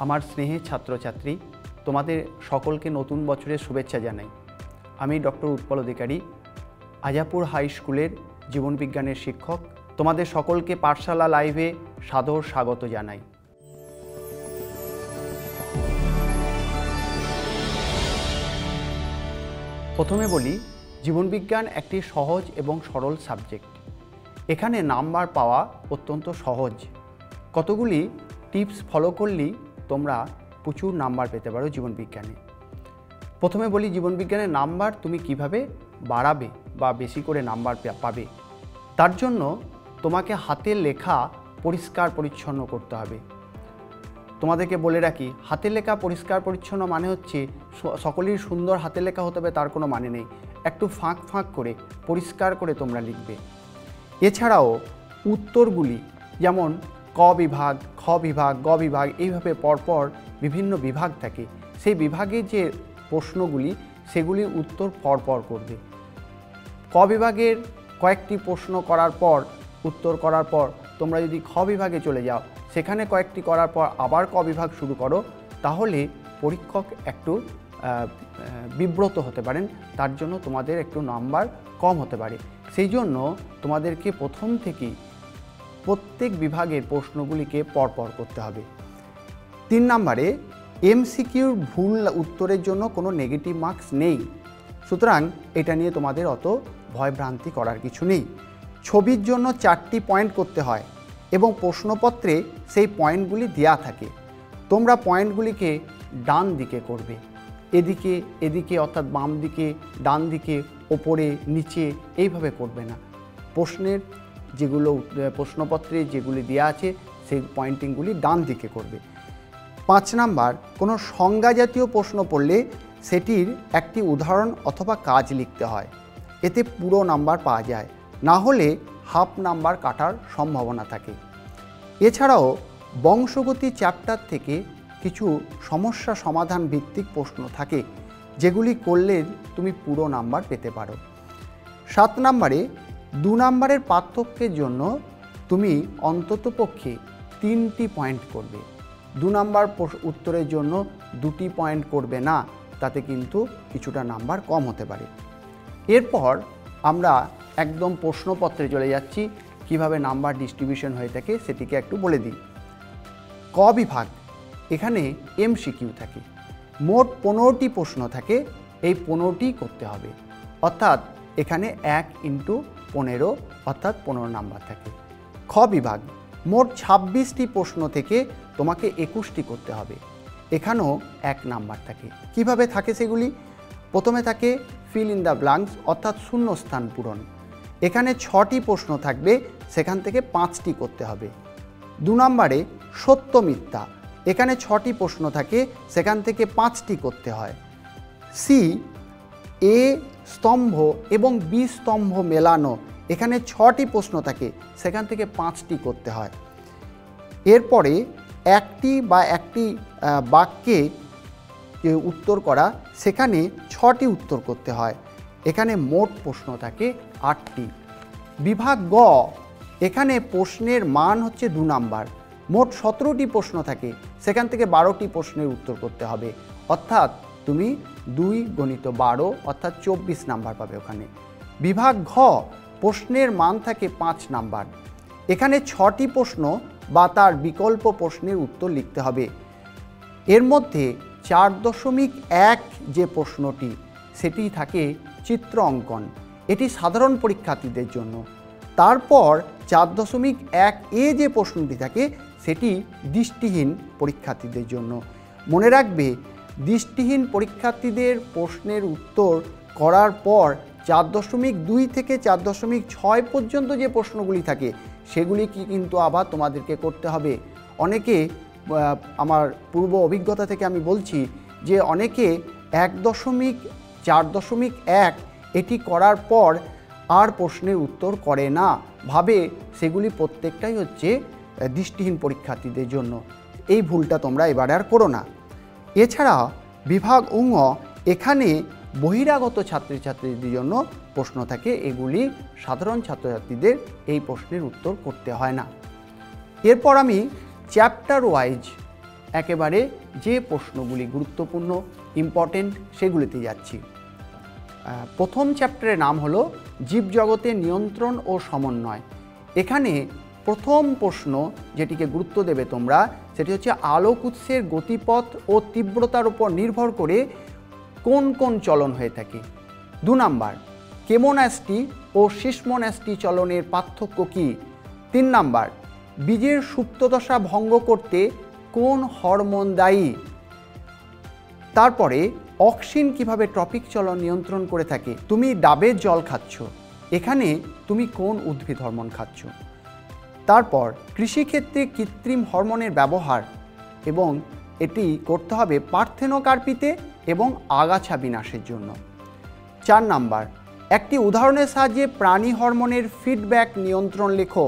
আমার স্নেহের ছাত্রছাত্রী, তোমাদের সকলকে নতুন বছরের শুভেচ্ছা জানাই। আমি ডক্টর উৎপল অধিকারী, আজাপুর হাই স্কুলের জীবনবিজ্ঞানের শিক্ষক। তোমাদের সকলকে পাঠশালা লাইভে সাদর স্বাগত জানাই। প্রথমে বলি, জীবনবিজ্ঞান একটি সহজ এবং সরল সাবজেক্ট। এখানে নাম্বার পাওয়া অত্যন্ত সহজ। কতগুলি টিপস ফলো করলেই তোমরা প্রচুর নাম্বার পেতে পারো জীবনবিজ্ঞানে। প্রথমে বলি, জীবনবিজ্ঞানের নাম্বার তুমি কিভাবে বাড়াবে বা বেশি করে নাম্বার পাবে। তার জন্য তোমাকে হাতের লেখা পরিষ্কার পরিচ্ছন্ন করতে হবে। তোমাদেরকে বলে রাখি, হাতের লেখা পরিষ্কার পরিচ্ছন্ন মানে হচ্ছে সকলের সুন্দর হাতের লেখা হতে হবে তার কোনো মানে নেই। একটু ফাঁক ফাঁক করে পরিষ্কার করে তোমরা লিখবে। এছাড়াও উত্তরগুলি, যেমন ক বিভাগ, খ বিভাগ, গ বিভাগ, এইভাবে পরপর বিভিন্ন বিভাগ থাকে। সেই বিভাগের যে প্রশ্নগুলি, সেগুলির উত্তর পরপর করবে। ক বিভাগের কয়েকটি প্রশ্ন করার পর, উত্তর করার পর তোমরা যদি খ বিভাগে চলে যাও, সেখানে কয়েকটি করার পর আবার ক বিভাগ শুরু করো, তাহলে পরীক্ষক একটু বিব্রত হতে পারেন। তার জন্য তোমাদের একটু নাম্বার কম হতে পারে। সেই জন্য তোমাদেরকে প্রথম থেকেই প্রত্যেক বিভাগের প্রশ্নগুলিকে পরপর করতে হবে। 3 নম্বরে, এমসিকিউর ভুল উত্তরের জন্য কোনো নেগেটিভ মার্কস নেই। সুতরাং এটা নিয়ে তোমাদের অত ভয়ভ্রান্তি করার কিছু নেই। ছবির জন্য 4টি পয়েন্ট করতে হয় এবং প্রশ্নপত্রে সেই পয়েন্টগুলি দেয়া থাকে। তোমরা পয়েন্টগুলিকে ডান দিকে করবে, এদিকে এদিকে, অর্থাৎ বাম দিকে, ডান দিকে, ওপরে, নিচে, এইভাবে করবে না। প্রশ্নপত্রে যেগুলি দেওয়া আছে সেই পয়েন্টিংগুলি ডান দিকে করবে। 5 নাম্বার, কোনো সংজ্ঞা জাতীয় প্রশ্ন পড়লে সেটির একটি উদাহরণ অথবা কাজ লিখতে হয়। এতে পুরো নাম্বার পাওয়া যায়, না হলে হাফ নাম্বার কাটার সম্ভাবনা থাকে। এছাড়াও বংশগতি চ্যাপ্টার থেকে কিছু সমস্যা সমাধান ভিত্তিক প্রশ্ন থাকে, যেগুলি করলে তুমি পুরো নাম্বার পেতে পারো। 7 নম্বরে, 2 নম্বরের পার্থক্যের জন্য তুমি অন্ততপক্ষে 3টি পয়েন্ট করবে। 2 নম্বর উত্তরের জন্য 2টি পয়েন্ট করবে না, তাতে কিন্তু কিছুটা নাম্বার কম হতে পারে। এরপর আমরা একদম প্রশ্নপত্রে চলে যাচ্ছি। কিভাবে নাম্বার ডিস্ট্রিবিউশন হয়ে থাকে সেটিকে একটু বলে দিই। ক বিভাগ, এখানে এমসিকিউ থাকে। মোট 15টি প্রশ্ন থাকে, এই 15টি করতে হবে। অর্থাৎ এখানে 1 × 15 অর্থাৎ 15 নাম্বার থাকে। খ বিভাগ, মোট 26টি প্রশ্ন থেকে তোমাকে 21টি করতে হবে, এখানেও 1 নাম্বার থাকে। কিভাবে থাকে সেগুলি? প্রথমে থাকে ফিল ইন দ্য ব্ল্যাঙ্কস, অর্থাৎ শূন্যস্থান পূরণ। এখানে 6টি প্রশ্ন থাকবে, সেখান থেকে 5টি করতে হবে। 2 নম্বরে সত্য মিথ্যা, এখানে 6টি প্রশ্ন থাকে, সেখান থেকে 5টি করতে হয়। সি, এ স্তম্ভ এবং বি স্তম্ভ মেলানো, এখানে 6টি প্রশ্ন থাকে, সেখান থেকে 5টি করতে হয়। এরপরে একটি বাক্যে উত্তর করা, সেখানে 6টি উত্তর করতে হয়, এখানে মোট প্রশ্ন থাকে 8টি। বিভাগ গ, এখানে প্রশ্নের মান হচ্ছে 2 নাম্বার। মোট 17টি প্রশ্ন থাকে, সেখান থেকে 12টি প্রশ্নের উত্তর করতে হবে, অর্থাৎ তুমি 2 × 12 অর্থাৎ 24 নাম্বার পাবে ওখানে। বিভাগ ঘ, প্রশ্নের মান থাকে 5 নাম্বার। এখানে 6টি প্রশ্ন বা তার বিকল্প প্রশ্নের উত্তর লিখতে হবে। এর মধ্যে 4.1 যে প্রশ্নটি, সেটি থাকে চিত্র অঙ্কন, এটি সাধারণ পরীক্ষার্থীদের জন্য। তারপর 4.1 যে প্রশ্নটি থাকে, সেটি দৃষ্টিহীন পরীক্ষার্থীদের জন্য। মনে রাখবে, দৃষ্টিহীন পরীক্ষার্থীদের প্রশ্নের উত্তর করার পর 4.2 থেকে 4.6 পর্যন্ত যে প্রশ্নগুলি থাকে, সেগুলি কিন্তু আবার তোমাদেরকে করতে হবে। অনেকে, আমার পূর্ব অভিজ্ঞতা থেকে আমি বলছি যে অনেকে 1.4.1 এটি করার পর আর প্রশ্নের উত্তর করে না, ভাবে সেগুলি প্রত্যেকটাই হচ্ছে দৃষ্টিহীন পরীক্ষার্থীদের জন্য। এই ভুলটা তোমরা এবারে আর করো না। এছাড়া বিভাগ ঙ, এখানে বহিরাগত ছাত্রছাত্রীদের জন্য প্রশ্ন থাকে, এগুলি সাধারণ ছাত্রছাত্রীদের এই প্রশ্নের উত্তর করতে হয় না। এরপর আমি চ্যাপ্টার ওয়াইজ একেবারে যে প্রশ্নগুলি গুরুত্বপূর্ণ ইম্পর্টেন্ট সেগুলিতে যাচ্ছি। প্রথম চ্যাপ্টারের নাম হলো জীবজগতের নিয়ন্ত্রণ ও সমন্বয়। এখানে প্রথম প্রশ্ন যেটিকে গুরুত্ব দেবে তোমরা, সেটি হচ্ছে আলোক উৎসের গতিপথ ও তীব্রতার উপর নির্ভর করে কোন কোন চলন হয়ে থাকে। 2 নাম্বার, কেমোন্যাস্টি ও শিশ্মন্যাস্টি চলনের পার্থক্য কী? 3 নাম্বার, বীজের সুপ্তদশা ভঙ্গ করতে কোন হরমোন দায়ী? তারপরে অক্সিন কিভাবে ট্রপিক চলন নিয়ন্ত্রণ করে থাকে। তুমি ডাবের জল খাচ্ছ, এখানে তুমি কোন উদ্ভিদ হরমোন খাচ্ছ? তারপর কৃষিক্ষেত্রে কৃত্রিম হরমোনের ব্যবহার, এবং এটি করতে হবে পার্থেনোকার্পিতে এবং আগাছা বিনাশের জন্য। 4 নাম্বার, একটি উদাহরণের সাহায্যে প্রাণী হরমোনের ফিডব্যাক নিয়ন্ত্রণ লেখো।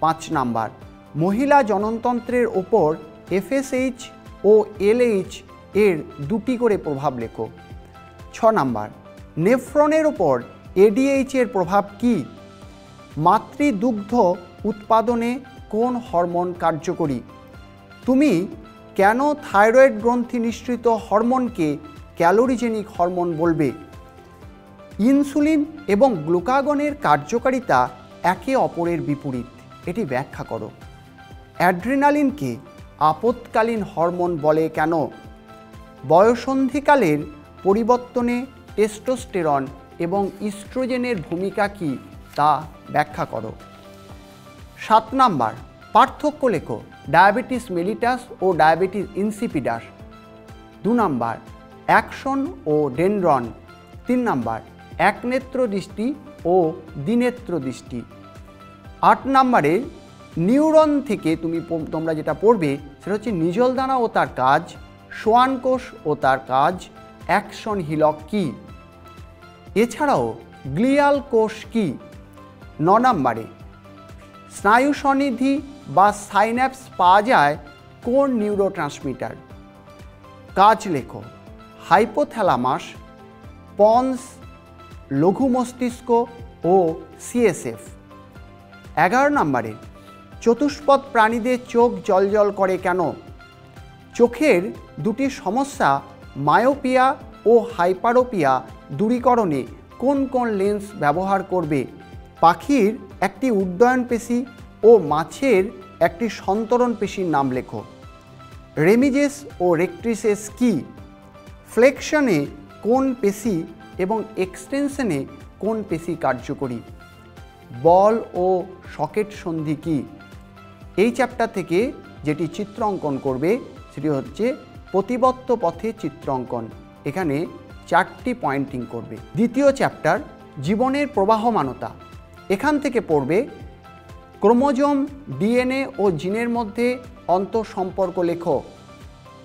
5 নাম্বার, মহিলা জননতন্ত্রের ওপর FSH ও LH এর 2টি করে প্রভাব লেখো। 6 নাম্বার, নেফ্রনের ওপর ADH এর প্রভাব কী? মাতৃদুগ্ধ উৎপাদনে কোন হরমোন কার্যকরী? তুমি কেন থাইরয়েড গ্রন্থি নিঃসৃত হরমোনকে ক্যালোরিজেনিক হরমোন বলবে? ইনসুলিন এবং গ্লুকাগনের কার্যকারিতা একে অপরের বিপরীত, এটি ব্যাখ্যা করো। অ্যাড্রিনালিনকে আপৎকালীন হরমোন বলে কেন? বয়সন্ধিকালের পরিবর্তনে টেস্টোস্টেরন এবং ইস্ট্রোজেনের ভূমিকা কী তা ব্যাখ্যা করো। 7 নাম্বার, পার্থক্য লেখো ডায়াবেটিস মেলিটাস ও ডায়াবেটিস ইনসিপিডাস। 2 নাম্বার, অ্যাকশন ও ডেনড্রন। 3 নাম্বার, একনেত্র দৃষ্টি ও দ্বিনেত্র দৃষ্টি। 8 নাম্বারে নিউরন থেকে তোমরা যেটা পড়বে সেটা হচ্ছে নিজলদানা ও তার কাজ, সোয়ান কোষ ও তার কাজ, অ্যাকশন হিলক কী? এছাড়াও গ্লিয়াল কোষ কী? 9 নাম্বারে স্নায়ু সন্নিধি বা সাইন্যাপস পাওয়া যায় কোন নিউরোট্রান্সমিটার? কাজ লেখো হাইপোথ্যালামাস, পন্স, লঘু মস্তিষ্ক ও CSF। 11 নাম্বারে চতুষ্পদ প্রাণীদের চোখ জ্বলজ্বল করে কেন? চোখের 2টি সমস্যা মায়োপিয়া ও হাইপারোপিয়া দূরীকরণে কোন কোন লেন্স ব্যবহার করবে? পাখির একটি উড্ডয়ন পেশি ও মাছের একটি সন্তরণ পেশির নাম লেখো। রেমিজেস ও রেক্ট্রিসেস কী? ফ্লেকশনে কোন পেশি এবং এক্সটেনশনে কোন পেশি কার্যকরী? বল ও সকেট সন্ধি কী? এই চ্যাপ্টার থেকে যেটি চিত্র অঙ্কন করবে সেটি হচ্ছে প্রতিবত্ত পথে চিত্র অঙ্কন। এখানে 4টি পয়েন্টিং করবে। দ্বিতীয় চ্যাপ্টার জীবনের প্রবাহমানতা, এখান থেকে পড়বে ক্রোমোজোম, DNA ও জিনের মধ্যে অন্তঃসম্পর্ক লেখো।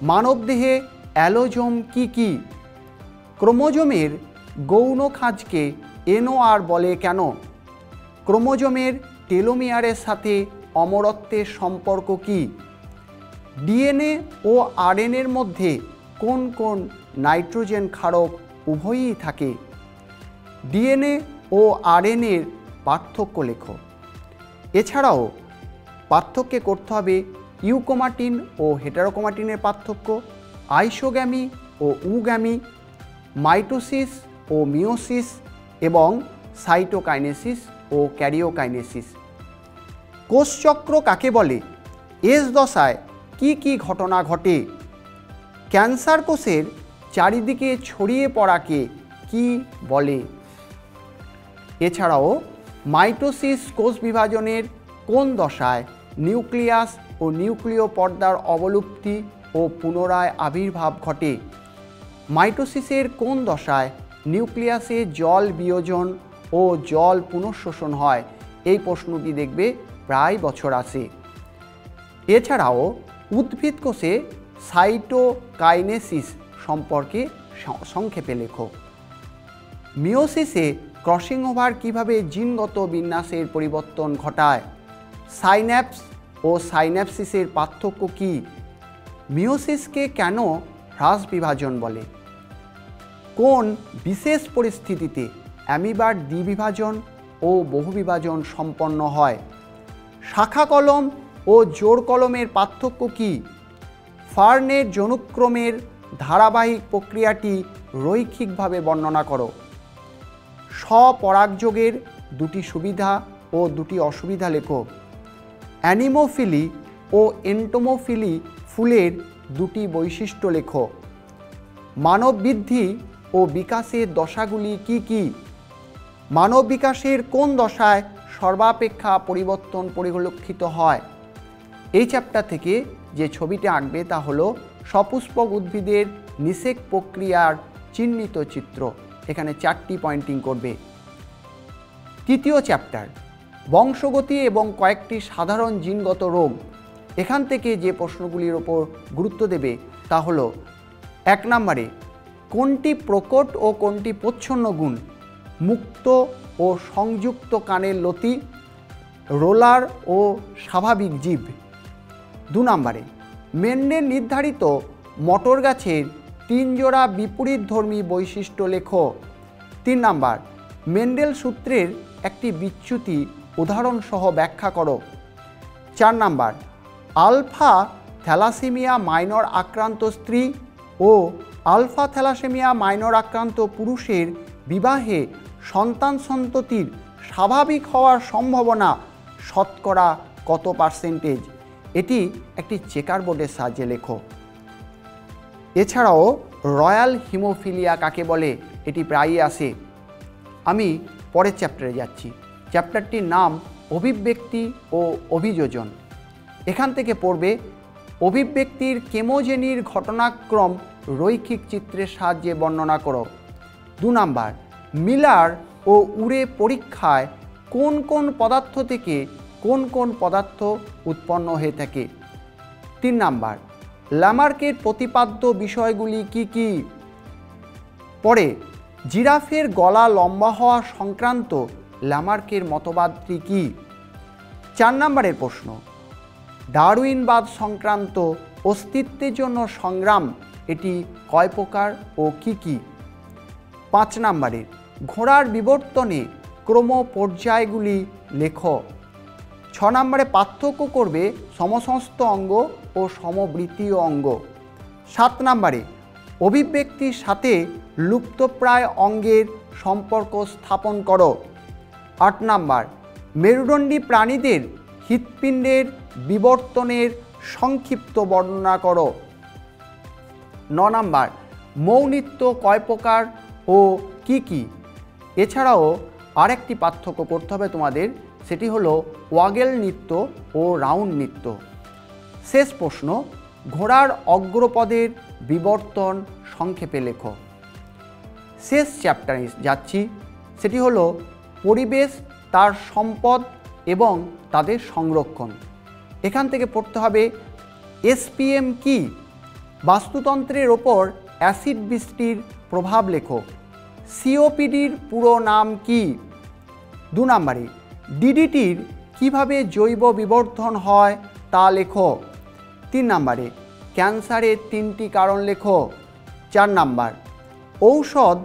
মানবদেহে অ্যালোজোম কী কী? ক্রোমোজোমের গৌণ খাঁজকে NOR বলে কেন? ক্রোমোজোমের টেলোমিয়ারের সাথে অমরত্বের সম্পর্ক কী? DNA ও RNAর মধ্যে কোন কোন নাইট্রোজেন ক্ষারক উভয়ই থাকে? DNA ও RNAর পার্থক্য লেখো। এছাড়াও পার্থক্যে করতে হবে ইউক্রোমাটিন ও হেটারোক্রোমাটিনের পার্থক্য, আইসোগ্যামি ও উগ্যামি, মাইটোসিস ও মিওসিস এবং সাইটোকাইনেসিস ও ক্যারিওকাইনেসিস। কোষচক্র কাকে বলে? এস দশায় কি কি ঘটনা ঘটে? ক্যান্সার কোষের চারিদিকে ছড়িয়ে পড়াকে কি বলে? এছাড়াও মাইটোসিস কোষ বিভাজনের কোন দশায় নিউক্লিয়াস ও নিউক্লিয় পর্দার অবলুপ্তি ও পুনরায় আবির্ভাব ঘটে? মাইটোসিসের কোন দশায় নিউক্লিয়াসে জল বিয়োজন ও জল পুনঃশোষণ হয়? এই প্রশ্নটি দেখবে প্রায় বছর আসে। এছাড়াও উদ্ভিদ কোষে সাইটোকাইনেসিস সম্পর্কে সংক্ষেপে লেখো। মিওসিসে ক্রসিং ওভার কীভাবে জিনগত বিন্যাসের পরিবর্তন ঘটায়? সাইন্যাপস ও সাইন্যাপসিসের পার্থক্য কী? মিওসিসকে কেন হ্রাস বিভাজন বলে? কোন বিশেষ পরিস্থিতিতে অ্যামিবার দ্বিবিভাজন ও বহুবিভাজন সম্পন্ন হয়? শাখা কলম ও জোড় কলমের পার্থক্য কী? ফার্নের জনুক্রমের ধারাবাহিক প্রক্রিয়াটি রৈখিকভাবে বর্ণনা করো। স্বপরাগযোগের দুটি সুবিধা ও দুটি অসুবিধা লেখো। অ্যানিমোফিলি ও এন্টোমোফিলি ফুলের দুটি বৈশিষ্ট্য লেখো। মানব বৃদ্ধি ও বিকাশের দশাগুলি কি কি? মানব বিকাশের কোন দশায় সর্বাপেক্ষা পরিবর্তন পরিলক্ষিত হয়? এই চ্যাপ্টার থেকে যে ছবিটি আঁকবে তা হলো সপুষ্পক উদ্ভিদের নিষেক প্রক্রিয়ার চিহ্নিত চিত্র। এখানে 4টি পয়েন্টিং করবে। তৃতীয় চ্যাপ্টার বংশগতি এবং কয়েকটি সাধারণ জিনগত রোগ। এখান থেকে যে প্রশ্নগুলির ওপর গুরুত্ব দেবে তা হলো 1 নম্বরে কোনটি প্রকট ও কোনটি প্রচ্ছন্ন গুণ? মুক্ত ও সংযুক্ত কানের লতি, রোলার ও স্বাভাবিক জীব। 2 নম্বরে মেন্ডেল নির্ধারিত মটর গাছের 3 জোড়া বিপরীতধর্মী বৈশিষ্ট্য লেখো। 3 নম্বর মেন্ডেল সূত্রের একটি বিচ্যুতি উদাহরণসহ ব্যাখ্যা করো। 4 নম্বর আলফা থ্যালাসেমিয়া মাইনর আক্রান্ত স্ত্রী ও আলফা থ্যালাসেমিয়া মাইনর আক্রান্ত পুরুষের বিবাহে সন্তান সন্ততির স্বাভাবিক হওয়ার সম্ভাবনা শতকরা কত %? এটি একটি চেকার বোর্ডের সাহায্যে লেখো। এছাড়াও রয়্যাল হিমোফিলিয়া কাকে বলে? এটি প্রায়ই আসে। আমি পরের চ্যাপ্টারে যাচ্ছি। চ্যাপ্টারটির নাম অভিব্যক্তি ও অভিযোজন। এখান থেকে পড়বে অভিব্যক্তির কেমোজেনির ঘটনাক্রম রৈখিক চিত্রের সাহায্যে বর্ণনা করো। 2 নম্বর মিলার ও উরে পরীক্ষায় কোন কোন পদার্থ থেকে কোন কোন পদার্থ উৎপন্ন হয়ে থাকে? 3 নম্বর ল্যামার্কের প্রতিপাদ্য বিষয়গুলি কি কি? পরে জিরাফের গলা লম্বা হওয়া সংক্রান্ত ল্যামার্কের মতবাদটি কি? 4 নম্বরের প্রশ্ন ডারউইনবাদ সংক্রান্ত অস্তিত্বের জন্য সংগ্রাম এটি কয় প্রকার ও কি কি? 5 নম্বরের ঘোড়ার বিবর্তনে ক্রম পর্যায়গুলি লেখো। 6 নম্বরে পার্থক্য করবে সমসমস্ত অঙ্গ ও সমবৃত্তীয় অঙ্গ। 7 নম্বরে অভিব্যক্তির সাথে লুপ্তপ্রায় অঙ্গের সম্পর্ক স্থাপন করো। 8 নম্বর মেরুদণ্ডী প্রাণীদের হৃৎপিণ্ডের বিবর্তনের সংক্ষিপ্ত বর্ণনা করো। 9 নম্বর মৌনৃত্য কয় প্রকার ও কি কি? এছাড়াও আরেকটি পার্থক্য করতে হবে তোমাদের, সেটি হলো ওয়াগেল নৃত্য ও রাউন্ড নৃত্য। শেষ প্রশ্ন ঘোড়ার অগ্রপদের বিবর্তন সংক্ষেপে লেখো। শেষ চ্যাপ্টারে যাচ্ছি, সেটি হলো পরিবেশ, তার সম্পদ এবং তাদের সংরক্ষণ। এখান থেকে পড়তে হবে এসপিএম কি? বাস্তুতন্ত্রের ওপর অ্যাসিড বৃষ্টির প্রভাব লেখো। সিওপিডির পুরো নাম কি? 2 নম্বরে ডিডিটির কিভাবে জৈব বিবর্ধন হয় তা লেখো। 3 নম্বরে ক্যান্সারের 3টি কারণ লেখো। 4 নম্বর ঔষধ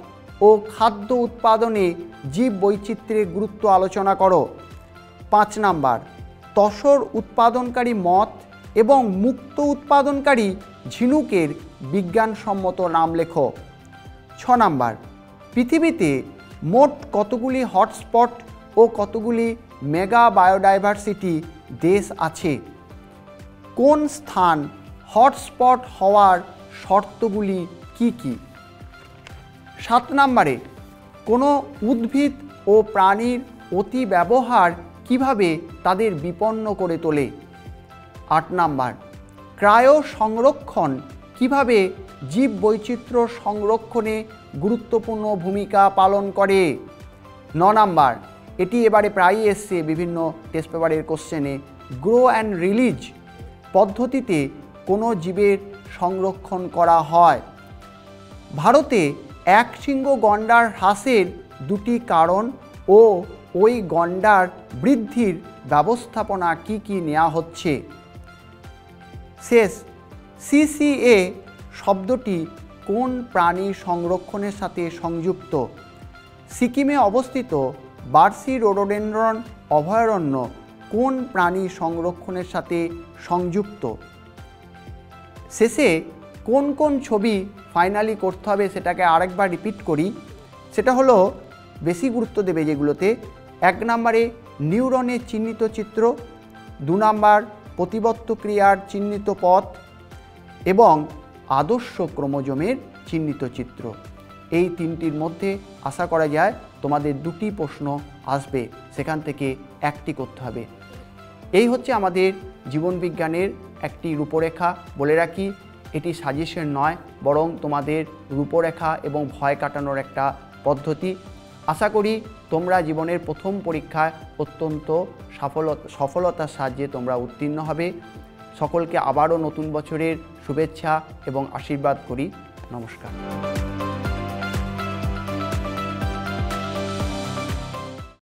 ও খাদ্য উৎপাদনে জীব বৈচিত্র্যের গুরুত্ব আলোচনা করো। 5 নম্বর তসর উৎপাদনকারী মথ এবং মুক্ত উৎপাদনকারী ঝিনুকের বিজ্ঞানসম্মত নাম লেখো। 6 নম্বর পৃথিবীতে মোট কতগুলি হটস্পট ও কতগুলি মেগা বায়োডাইভার্সিটি দেশ আছে? কোন স্থান হটস্পট হওয়ার শর্তগুলি কি কি? 7 নম্বরে কোনো উদ্ভিদ ও প্রাণীর অতি ব্যবহার কিভাবে তাদের বিপন্ন করে তোলে? 8 নম্বর ক্রায়ো সংরক্ষণ কিভাবে জীব বৈচিত্র্য সংরক্ষণে গুরুত্বপূর্ণ ভূমিকা পালন করে? 9 নম্বর এটি এবারে প্রায়ই এসছে বিভিন্ন টেস্ট পেপারের কোশ্চেনে, গ্রো অ্যান্ড রিলিজ পদ্ধতিতে কোনো জীবের সংরক্ষণ করা হয়। ভারতে একশৃঙ্গ গণ্ডার হ্রাসের 2টি কারণ ও ওই গণ্ডার বৃদ্ধির ব্যবস্থাপনা কি কি নেওয়া হচ্ছে? শেষ সিসিএ শব্দটি কোন প্রাণী সংরক্ষণের সাথে সংযুক্ত? সিকিমে অবস্থিত বার্সি রোডোডেনড্রন অভয়ারণ্য কোন প্রাণী সংরক্ষণের সাথে সংযুক্ত? শেষে কোন কোন ছবি ফাইনালি করতে হবে সেটাকে আরেকবার রিপিট করি। সেটা হলো বেশি গুরুত্ব দেবে যেগুলোতে, 1 নম্বরে নিউরনের চিহ্নিত চিত্র, 2 নম্বর প্রতিবত্ত ক্রিয়ার চিহ্নিত পথ এবং আদর্শ ক্রোমোজোমের চিহ্নিত চিত্র। এই 3টির মধ্যে আশা করা যায় তোমাদের 2টি প্রশ্ন আসবে, সেখান থেকে 1টি করতে হবে। এই হচ্ছে আমাদের জীবনবিজ্ঞানের একটি রূপরেখা। বলে রাখি, এটি সাজেশন নয়, বরং তোমাদের রূপরেখা এবং ভয় কাটানোর একটা পদ্ধতি। আশা করি তোমরা জীবনের প্রথম পরীক্ষায় অত্যন্ত সফলতার সাহায্যে তোমরা উত্তীর্ণ হবে। সকলকে আবারও নতুন বছরের শুভেচ্ছা এবং আশীর্বাদ করি। নমস্কার।